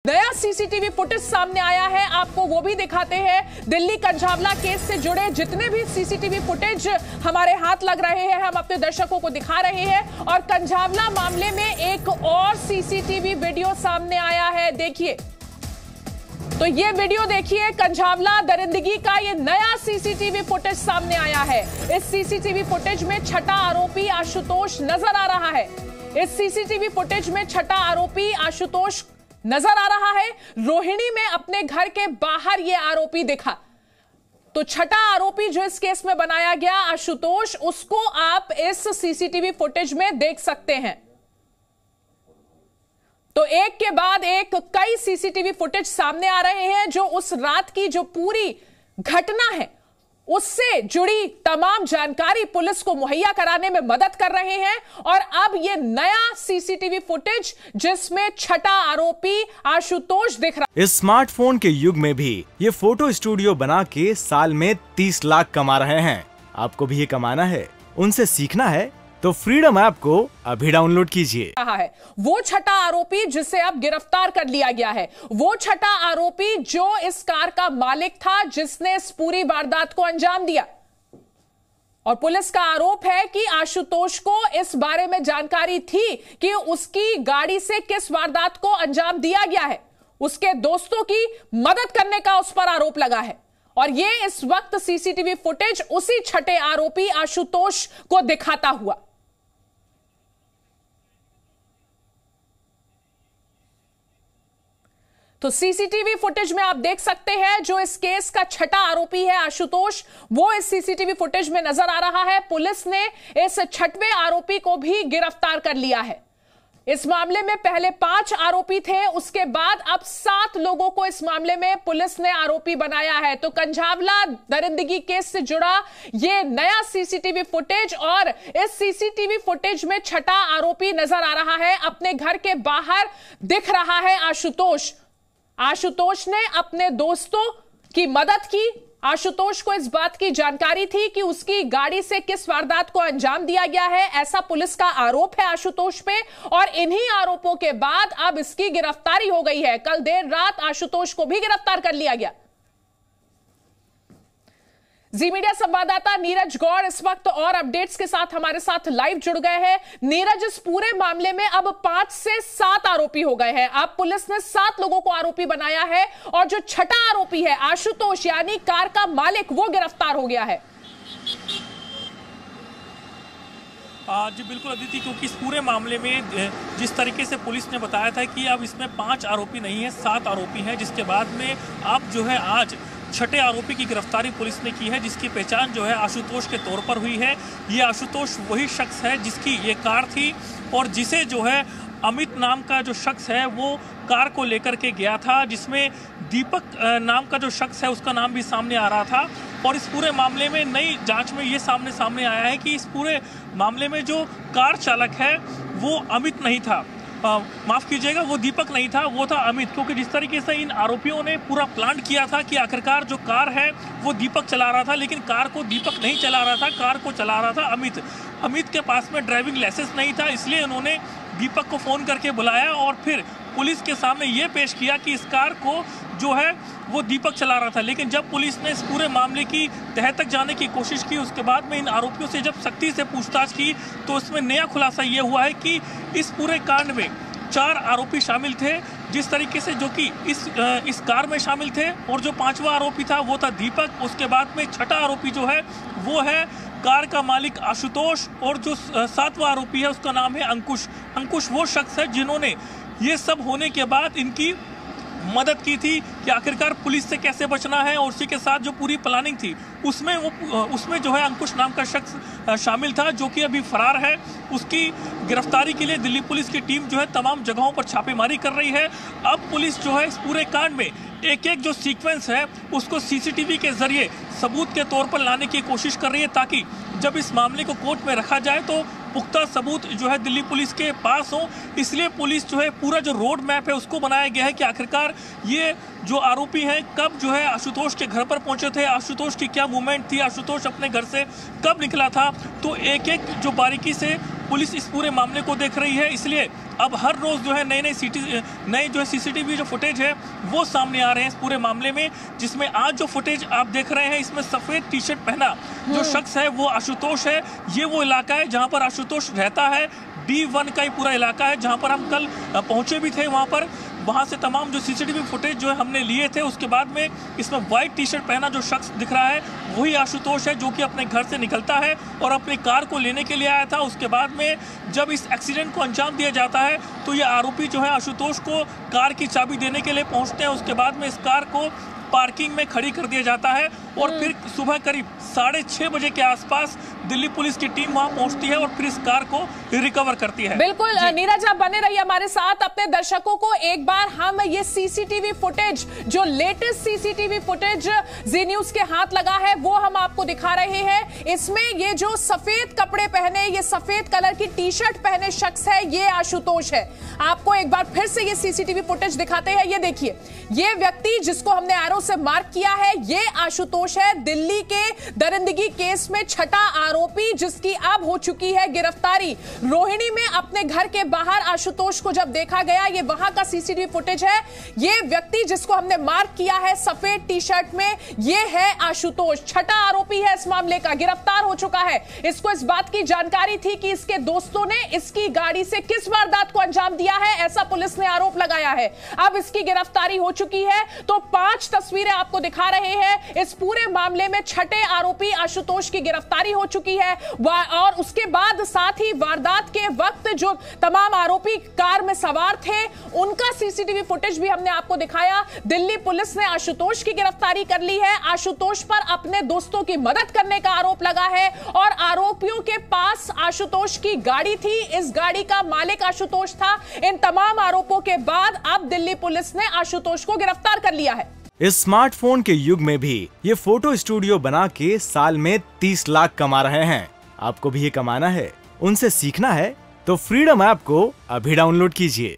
नया CCTV footage सामने आया है, आपको वो भी दिखाते हैं। दिल्ली कंझावला केस से जुड़े जितने भी सीसीटीवी फुटेज हमारे हाथ लग रहे हैं, हम अपने दर्शकों को दिखा रहे हैं। और कंझावला मामले में एक और सीसीटीवी वीडियो सामने आया है, देखिए। तो ये वीडियो देखिए, कंझावला दरिंदगी का ये नया सीसीटीवी फुटेज सामने आया है। इस सीसीटीवी फुटेज में छठा आरोपी आशुतोष नजर आ रहा है। इस सीसीटीवी फुटेज में छठा आरोपी आशुतोष नजर आ रहा है। रोहिणी में अपने घर के बाहर यह आरोपी दिखा। तो छठा आरोपी जो इस केस में बनाया गया आशुतोष, उसको आप इस सीसीटीवी फुटेज में देख सकते हैं। तो एक के बाद एक कई सीसीटीवी फुटेज सामने आ रहे हैं जो उस रात की जो पूरी घटना है उससे जुड़ी तमाम जानकारी पुलिस को मुहैया कराने में मदद कर रहे हैं। और अब यह नया सीसीटीवी फुटेज जिसमें छठा आरोपी आशुतोष दिख रहा है। इस स्मार्टफोन के युग में भी ये फोटो स्टूडियो बना के साल में 30 लाख कमा रहे हैं। आपको भी ये कमाना है, उनसे सीखना है तो फ्रीडम ऐप को अभी डाउनलोड कीजिए। है वो छठा आरोपी जिसे अब गिरफ्तार कर लिया गया है, वो छठा आरोपी जो इस कार का मालिक था जिसने इस पूरी वारदात को अंजाम दिया। और पुलिस का आरोप है कि आशुतोष को इस बारे में जानकारी थी कि उसकी गाड़ी से किस वारदात को अंजाम दिया गया है। उसके दोस्तों की मदद करने का उस पर आरोप लगा है। और ये इस वक्त सीसीटीवी फुटेज उसी छठे आरोपी आशुतोष को दिखाता हुआ। तो सीसीटीवी फुटेज में आप देख सकते हैं जो इस केस का छठा आरोपी है आशुतोष, वो इस सीसीटीवी फुटेज में नजर आ रहा है। पुलिस ने इस छठवें आरोपी को भी गिरफ्तार कर लिया है। इस मामले में पहले 5 आरोपी थे, उसके बाद अब 7 लोगों को इस मामले में पुलिस ने आरोपी बनाया है। तो कंझावला दरिंदगी केस से जुड़ा ये नया सीसीटीवी फुटेज, और इस सीसीटीवी फुटेज में छठा आरोपी नजर आ रहा है। अपने घर के बाहर दिख रहा है आशुतोष। आशुतोष ने अपने दोस्तों की मदद की। आशुतोष को इस बात की जानकारी थी कि उसकी गाड़ी से किस वारदात को अंजाम दिया गया है, ऐसा पुलिस का आरोप है आशुतोष पे। और इन्हीं आरोपों के बाद अब इसकी गिरफ्तारी हो गई है। कल देर रात आशुतोष को भी गिरफ्तार कर लिया गया। जी मीडिया संवाददाता नीरज गौड़ इस वक्त और अपडेट्स के साथ हमारे साथ लाइव जुड़ गए हैं। नीरज, इस पूरे मामले में अब 5 से 7 आरोपी हो गए हैं। अब पुलिस ने 7 लोगों को आरोपी बनाया है और जो छठा आरोपी है आशुतोष यानी कार का मालिक, वो गिरफ्तार हो गया है। जी बिल्कुल अदिति, क्योंकि इस पूरे मामले में जिस तरीके से पुलिस ने बताया था कि अब इसमें 5 आरोपी नहीं है, 7 आरोपी हैं, जिसके बाद में अब जो है आज छठे आरोपी की गिरफ्तारी पुलिस ने की है, जिसकी पहचान जो है आशुतोष के तौर पर हुई है। ये आशुतोष वही शख्स है जिसकी ये कार थी और जिसे जो है अमित नाम का जो शख्स है वो कार को लेकर के गया था, जिसमें दीपक नाम का जो शख्स है उसका नाम भी सामने आ रहा था। और इस पूरे मामले में नई जांच में ये सामने आया है कि इस पूरे मामले में जो कार चालक है वो अमित नहीं था, माफ कीजिएगा, वो दीपक नहीं था, वो था अमित। क्योंकि जिस तरीके से इन आरोपियों ने पूरा प्लान किया था कि आखिरकार जो कार है वो दीपक चला रहा था, लेकिन कार को दीपक नहीं चला रहा था, कार को चला रहा था अमित। अमित के पास में ड्राइविंग लाइसेंस नहीं था, इसलिए उन्होंने दीपक को फ़ोन करके बुलाया और फिर पुलिस के सामने ये पेश किया कि इस कार को जो है वो दीपक चला रहा था। लेकिन जब पुलिस ने इस पूरे मामले की तह तक जाने की कोशिश की, उसके बाद में इन आरोपियों से जब सख्ती से पूछताछ की तो उसमें नया खुलासा ये हुआ है कि इस पूरे कांड में 4 आरोपी शामिल थे, जिस तरीके से जो कि इस कार में शामिल थे। और जो 5वां आरोपी था वो था दीपक। उसके बाद में छठा आरोपी जो है वो है कार का मालिक आशुतोष। और जो 7वां आरोपी है उसका नाम है अंकुश। अंकुश वो शख्स है जिन्होंने ये सब होने के बाद इनकी मदद की थी कि आखिरकार पुलिस से कैसे बचना है, और उसी के साथ जो पूरी प्लानिंग थी उसमें जो है अंकुश नाम का शख्स शामिल था, जो कि अभी फरार है। उसकी गिरफ्तारी के लिए दिल्ली पुलिस की टीम जो है तमाम जगहों पर छापेमारी कर रही है। अब पुलिस जो है इस पूरे कांड में एक जो सीक्वेंस है उसको सीसीटीवी के जरिए सबूत के तौर पर लाने की कोशिश कर रही है, ताकि जब इस मामले को कोर्ट में रखा जाए तो पुख्ता सबूत जो है दिल्ली पुलिस के पास हो। इसलिए पुलिस जो है पूरा जो रोड मैप है उसको बनाया गया है कि आखिरकार ये जो आरोपी हैं कब जो है आशुतोष के घर पर पहुंचे थे, आशुतोष की क्या मूवमेंट थी, आशुतोष अपने घर से कब निकला था। तो एक एक जो बारीकी से पुलिस इस पूरे मामले को देख रही है, इसलिए अब हर रोज जो है नए जो है सीसीटीवी जो फुटेज है वो सामने आ रहे हैं इस पूरे मामले में, जिसमें आज जो फुटेज आप देख रहे हैं इसमें सफेद टी शर्ट पहना जो शख्स है वो आशुतोष है। ये वो इलाका है जहां पर आशुतोष रहता है, D1 का ही पूरा इलाका है जहां पर हम कल पहुंचे भी थे। वहां से तमाम जो सीसीटीवी फुटेज जो है हमने लिए थे। उसके बाद में इसमें व्हाइट टी शर्ट पहना जो शख्स दिख रहा है वही आशुतोष है, जो कि अपने घर से निकलता है और अपनी कार को लेने के लिए आया था। उसके बाद में जब इस एक्सीडेंट को अंजाम दिया जाता है तो ये आरोपी जो है आशुतोष को कार की चाबी देने के लिए पहुंचते हैं। उसके बाद में इस कार को पार्किंग में खड़ी कर दिया जाता है और फिर सुबह करीब 6:30 बजे के आसपास दिल्ली पुलिस की टीम वहां पहुंचती है और फिर इस कार को रिकवर करती है। बिल्कुल नीरज, आप बने रहिए हमारे साथ। अपने दर्शकों को एक बार हम ये सीसीटीवी फुटेज, जो लेटेस्ट सीसीटीवी फुटेज जी न्यूज के हाथ लगा है, वो हम आपको दिखा रहे हैं। इसमें ये जो सफेद कपड़े पहने, ये सफेद कलर की टी शर्ट पहने शख्स है, ये आशुतोष है। आपको एक बार फिर से ये सीसीटीवी फुटेज दिखाते हैं। ये देखिए, ये व्यक्ति जिसको हमने एरो से मार्क किया है, ये आशुतोष है। दिल्ली के दरिंदगी केस में छठा आरोपी, जिसकी अब हो चुकी है गिरफ्तारी। रोहिणी में अपने घर के बाहर आशुतोष को जब देखा गया, ये वहां का सीसीटीवी फुटेज है। ये व्यक्ति जिसको हमने मार्क किया है सफेद टी शर्ट में, ये है आशुतोष। छठा आरोपी है इस मामले का, गिरफ्तार हो चुका है। इसको इस बात की जानकारी थी कि इसके दोस्तों ने इसकी गाड़ी से किस वारदात को अंजाम दिया है, ऐसा पुलिस ने आरोप लगाया है। अब इसकी गिरफ्तारी हो चुकी है। तो 5 तस्वीरें आपको दिखा रहे हैं। इस पूरे मामले में छठे आरोपी आशुतोष की गिरफ्तारी हो चुकी है। और उसके बाद साथ ही वारदात के वक्त जो तमाम आरोपी कार में सवार थे, उनका सीसीटीवी फुटेज भी हमने आपको दिखाया। दिल्ली पुलिस ने आशुतोष की गिरफ्तारी कर ली है। आशुतोष पर अपने दोस्तों की मदद करने का आरोप लगा है और आरोपियों के पास आशुतोष की गाड़ी थी, इस गाड़ी का मालिक आशुतोष था। इन तमाम आरोपों के बाद अब दिल्ली पुलिस ने आशुतोष को गिरफ्तार कर लिया है। इस स्मार्टफोन के युग में भी ये फोटो स्टूडियो बना के साल में 30 लाख कमा रहे हैं। आपको भी ये कमाना है, उनसे सीखना है तो फ्रीडम ऐप को अभी डाउनलोड कीजिए।